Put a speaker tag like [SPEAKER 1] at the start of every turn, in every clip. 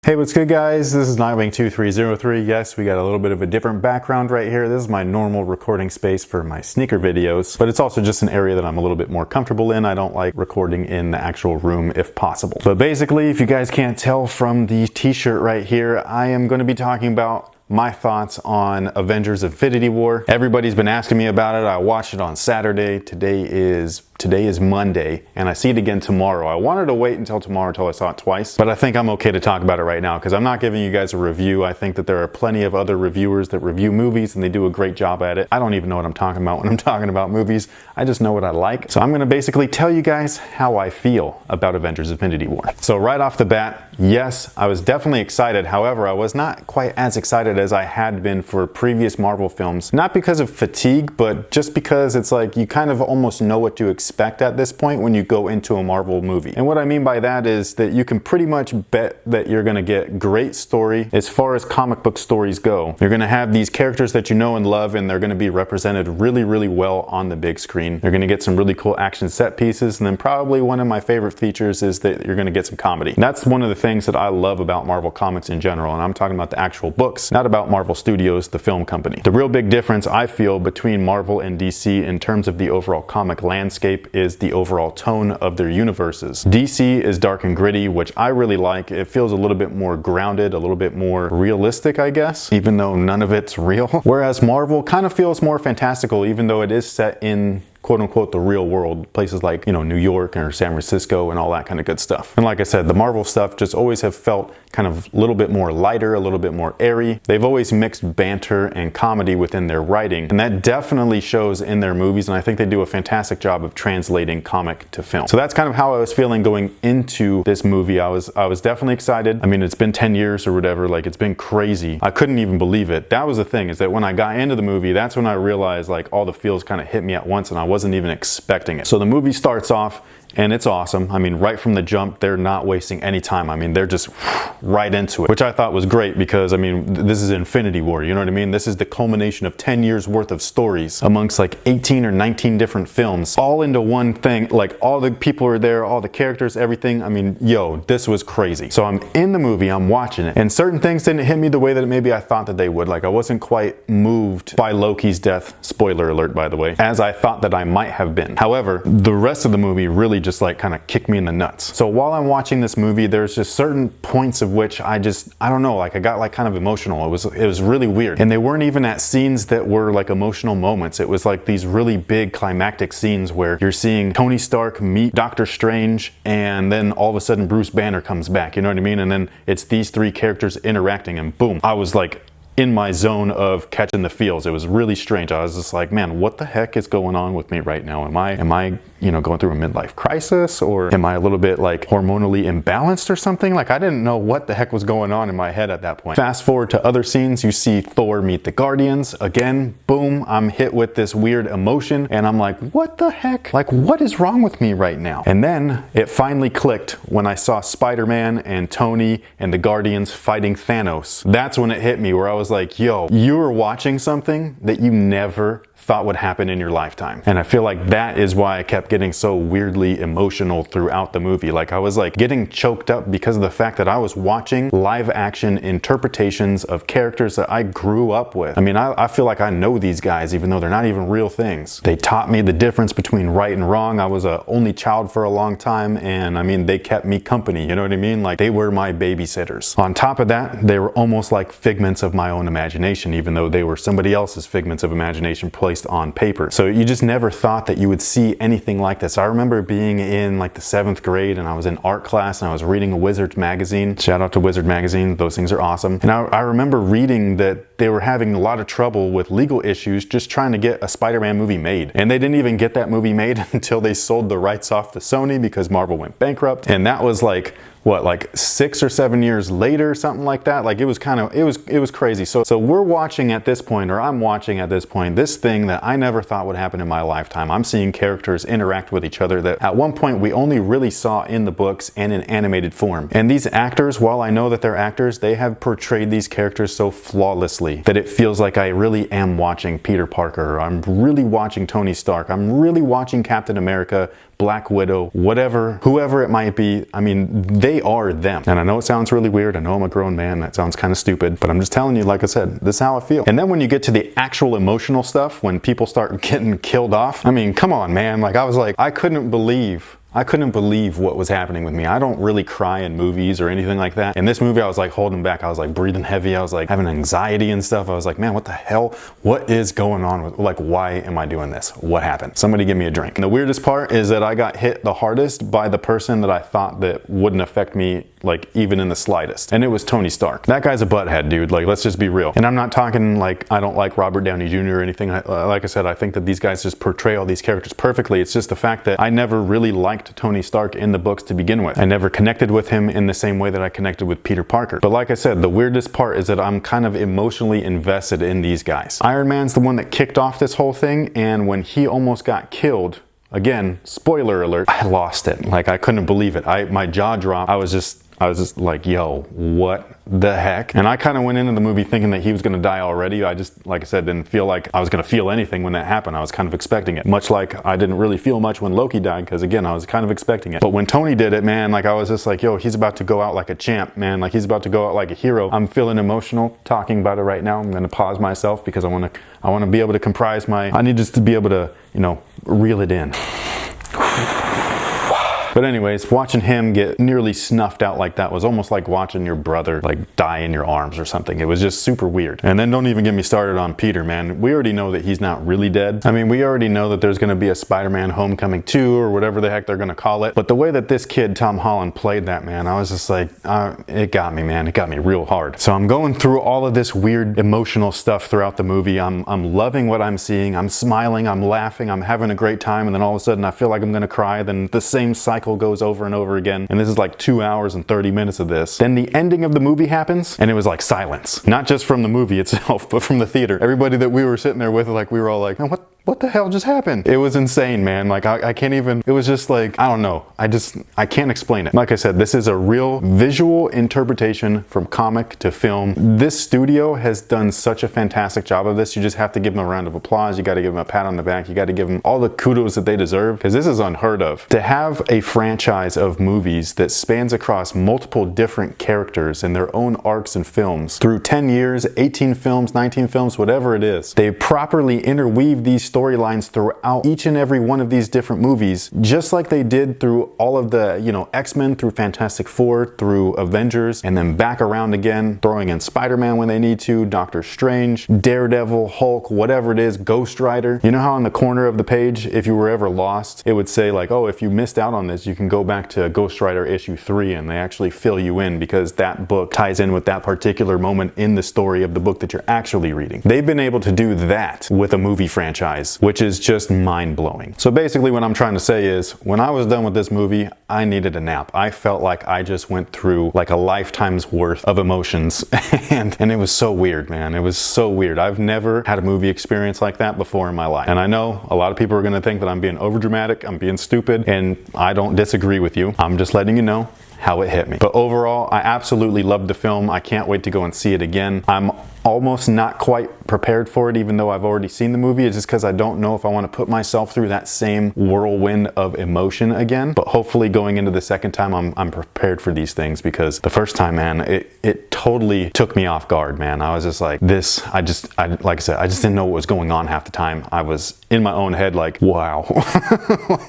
[SPEAKER 1] Hey, what's good guys? This is Nightwing2303. Yes, we got a little bit of a different background right here. This is my normal recording space for my sneaker videos, but it's also just an area that I'm a little bit more comfortable in. I don't like recording in the actual room if possible. But basically, if you guys can't tell from the t-shirt right here, I am going to be talking about my thoughts on Avengers Infinity War. Everybody's been asking me about it. I watched it on Saturday. Today is Monday, and I see it again tomorrow. I wanted to wait until tomorrow until I saw it twice, but I think I'm okay to talk about it right now because I'm not giving you guys a review. I think that there are plenty of other reviewers that review movies and they do a great job at it. I don't even know what I'm talking about when I'm talking about movies. I just know what I like. So I'm gonna basically tell you guys how I feel about Avengers Infinity War. So right off the bat, yes, I was definitely excited. However, I was not quite as excited as I had been for previous Marvel films. Not because of fatigue, but just because it's like you kind of almost know what to expect at this point when you go into a Marvel movie. And what I mean by that is that you can pretty much bet that you're gonna get great story as far as comic book stories go. You're gonna have these characters that you know and love, and they're gonna be represented really, really well on the big screen. You're gonna get some really cool action set pieces, and then probably one of my favorite features is that you're gonna get some comedy. That's one of the things that I love about Marvel Comics in general, and I'm talking about the actual books, not about Marvel Studios, the film company. The real big difference I feel between Marvel and DC in terms of the overall comic landscape is the overall tone of their universes. DC is dark and gritty, which I really like. It feels a little bit more grounded, a little bit more realistic, I guess, even though none of it's real. Whereas Marvel kind of feels more fantastical, even though it is set in quote-unquote the real world, places like, you know, New York or San Francisco and all that kind of good stuff. And like I said, the Marvel stuff just always have felt kind of a little bit more lighter, a little bit more airy. They've always mixed banter and comedy within their writing, and that definitely shows in their movies, and I think they do a fantastic job of translating comic to film. So that's kind of how I was feeling going into this movie. I was definitely excited. I mean, it's been 10 years or whatever, like it's been crazy. I couldn't even believe it. That was the thing, is that when I got into the movie, that's when I realized like all the feels kind of hit me at once, and I wasn't even expecting it. So the movie starts off and it's awesome. I mean, right from the jump, they're not wasting any time. I mean, they're just right into it, which I thought was great because, I mean, this is Infinity War, you know what I mean? This is the culmination of 10 years worth of stories amongst like 18 or 19 different films, all into one thing. Like all the people are there, all the characters, everything. I mean, yo, this was crazy. So I'm in the movie, I'm watching it, and certain things didn't hit me the way that maybe I thought that they would. Like I wasn't quite moved by Loki's death, spoiler alert by the way, as I thought that I might have been. However, the rest of the movie really just like kind of kicked me in the nuts. So while I'm watching this movie, there's just certain points of which I don't know, like I got like kind of emotional. It was really weird. And they weren't even at scenes that were like emotional moments. It was like these really big climactic scenes where you're seeing Tony Stark meet Doctor Strange, and then all of a sudden Bruce Banner comes back, you know what I mean? And then it's these three characters interacting, and boom, I was like in my zone of catching the feels. It was really strange. I was just like, man, what the heck is going on with me right now? Am I, you know, going through a midlife crisis, or am I a little bit like hormonally imbalanced or something? Like I didn't know what the heck was going on in my head at that point. Fast forward to other scenes, you see Thor meet the Guardians. Again, boom, I'm hit with this weird emotion, and I'm like, what the heck? Like, what is wrong with me right now? And then it finally clicked when I saw SpiderMan and Tony and the Guardians fighting Thanos. That's when it hit me, where I was like, yo, you were watching something that you never thought would happen in your lifetime. And I feel like that is why I kept getting so weirdly emotional throughout the movie. Like I was like getting choked up because of the fact that I was watching live action interpretations of characters that I grew up with. I mean, I feel like I know these guys even though they're not even real things. They taught me the difference between right and wrong. I was an only child for a long time, and I mean, they kept me company, you know what I mean? Like they were my babysitters. On top of that, they were almost like figments of my own imagination, even though they were somebody else's figments of imagination placed on paper. So you just never thought that you would see anything like this. I remember being in like the 7th grade, and I was in art class, and I was reading a Wizards magazine. Shout out to Wizard magazine, those things are awesome. And I remember reading that they were having a lot of trouble with legal issues just trying to get a Spider-Man movie made. And they didn't even get that movie made until they sold the rights off to Sony because Marvel went bankrupt. And that was like, what, like 6 or 7 years later, something like that. Like it was crazy. So we're watching at this point, or I'm watching at this point, this thing that I never thought would happen in my lifetime. I'm seeing characters interact with each other that at one point we only really saw in the books and in animated form. And these actors, while I know that they're actors, they have portrayed these characters so flawlessly that it feels like I really am watching Peter Parker, or I'm really watching Tony Stark, I'm really watching Captain America Black Widow, whatever, whoever it might be. I mean, they are them. And I know it sounds really weird. I know I'm a grown man. That sounds kind of stupid, but I'm just telling you, like I said, this is how I feel. And then when you get to the actual emotional stuff, when people start getting killed off, I mean, come on, man. Like, I was like, I couldn't believe what was happening with me. I don't really cry in movies or anything like that. In this movie, I was like holding back. I was like breathing heavy. I was like having anxiety and stuff. I was like, man, what the hell? What is going on with, like, why am I doing this? What happened? Somebody give me a drink. And the weirdest part is that I got hit the hardest by the person that I thought that wouldn't affect me, like, even in the slightest. And it was Tony Stark. That guy's a butthead, dude. Like, let's just be real. And I'm not talking like I don't like Robert Downey Jr. or anything. Like I said, I think that these guys just portray all these characters perfectly. It's just the fact that I never really liked Tony Stark in the books to begin with. I never connected with him in the same way that I connected with Peter Parker. But like I said, the weirdest part is that I'm kind of emotionally invested in these guys. Iron Man's the one that kicked off this whole thing, and when he almost got killed, again, spoiler alert, I lost it. Like, I couldn't believe it. My jaw dropped. I was just like, yo, what the heck? And I kind of went into the movie thinking that he was going to die already. I just, like I said, didn't feel like I was going to feel anything when that happened. I was kind of expecting it. Much like I didn't really feel much when Loki died, because again, I was kind of expecting it. But when Tony did it, man, like, I was just like, yo, he's about to go out like a champ, man. Like, he's about to go out like a hero. I'm feeling emotional talking about it right now. I'm going to pause myself because I want to be able to comprise I need just to be able to, you know, reel it in. But anyways, watching him get nearly snuffed out like that was almost like watching your brother like die in your arms or something. It was just super weird. And then don't even get me started on Peter, man. We already know that he's not really dead. I mean, we already know that there's going to be a Spider-Man Homecoming 2 or whatever the heck they're going to call it. But the way that this kid, Tom Holland, played that, man, I was just like, it got me, man. It got me real hard. So I'm going through all of this weird emotional stuff throughout the movie. I'm loving what I'm seeing. I'm smiling. I'm laughing. I'm having a great time. And then all of a sudden I feel like I'm going to cry. Then the same cycle goes over and over again, and this is like 2 hours and 30 minutes of this. Then the ending of the movie happens, and it was like silence. Not just from the movie itself, but from the theater. Everybody that we were sitting there with, like, we were all like, man, what the hell just happened? It was insane, man. Like, I can't even, it was just like, I don't know. I can't explain it. Like I said, this is a real visual interpretation from comic to film. This studio has done such a fantastic job of this. You just have to give them a round of applause. You got to give them a pat on the back. You got to give them all the kudos that they deserve, because this is unheard of. To have a franchise of movies that spans across multiple different characters and their own arcs and films through 10 years, 18 films, 19 films, whatever it is, they properly interweave these storylines throughout each and every one of these different movies, just like they did through all of the, you know, X-Men, through Fantastic Four, through Avengers, and then back around again, throwing in Spider-Man when they need to, Doctor Strange, Daredevil, Hulk, whatever it is, Ghost Rider. You know how on the corner of the page, if you were ever lost, it would say like, oh, if you missed out on this, you can go back to Ghost Rider issue 3, and they actually fill you in because that book ties in with that particular moment in the story of the book that you're actually reading. They've been able to do that with a movie franchise, which is just mind-blowing. So basically what I'm trying to say is, when I was done with this movie, I needed a nap. I felt like I just went through like a lifetime's worth of emotions and it was so weird, man. It was so weird. I've never had a movie experience like that before in my life. And I know a lot of people are going to think that I'm being overdramatic, I'm being stupid, and I don't disagree with you. I'm just letting you know how it hit me. But overall, I absolutely loved the film. I can't wait to go and see it again. I'm almost not quite prepared for it, even though I've already seen the movie. It's just because I don't know if I want to put myself through that same whirlwind of emotion again. But hopefully going into the second time, I'm prepared for these things, because the first time, man, it totally took me off guard, man. I was just like, this, like I said, I just didn't know what was going on half the time. I was in my own head like, wow.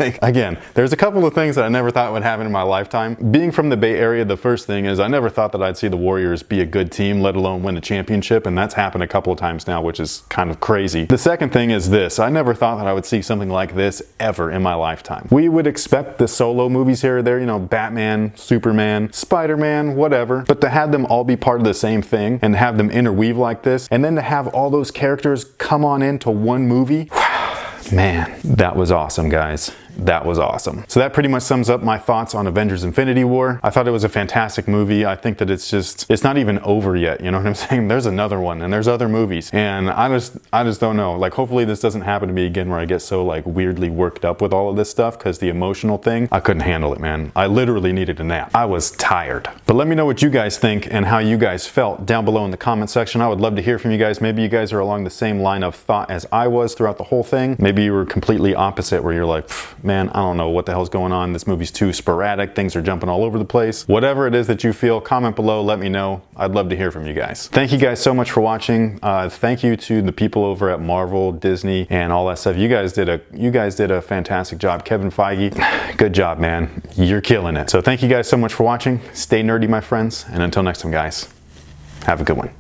[SPEAKER 1] Like, again, there's a couple of things that I never thought would happen in my lifetime. Being from the Bay Area, the first thing is I never thought that I'd see the Warriors be a good team, let alone win a championship. And that's happened a couple of times now, which is kind of crazy. The second thing is this. I never thought that I would see something like this ever in my lifetime. We would expect the solo movies here or there, you know, Batman, Superman, Spider-Man, whatever. But to have them all be part of the same thing and have them interweave like this, and then to have all those characters come on into one movie, man, that was awesome, guys. That was awesome. So that pretty much sums up my thoughts on Avengers Infinity War. I thought it was a fantastic movie. I think that it's not even over yet, you know what I'm saying? There's another one, and there's other movies, and I just don't know. Like, hopefully this doesn't happen to me again, where I get so like weirdly worked up with all of this stuff, because the emotional thing, I couldn't handle it, man. I literally needed a nap. I was tired. But let me know what you guys think and how you guys felt down below in the comment section. I would love to hear from you guys. Maybe you guys are along the same line of thought as I was throughout the whole thing. Maybe you were completely opposite, where you're like, man, I don't know what the hell's going on. This movie's too sporadic. Things are jumping all over the place. Whatever it is that you feel, comment below, let me know. I'd love to hear from you guys. Thank you guys so much for watching. Thank you to the people over at Marvel, Disney, and all that stuff. You guys did a fantastic job. Kevin Feige, good job, man. You're killing it. So thank you guys so much for watching. Stay nerdy, my friends, and until next time, guys, have a good one.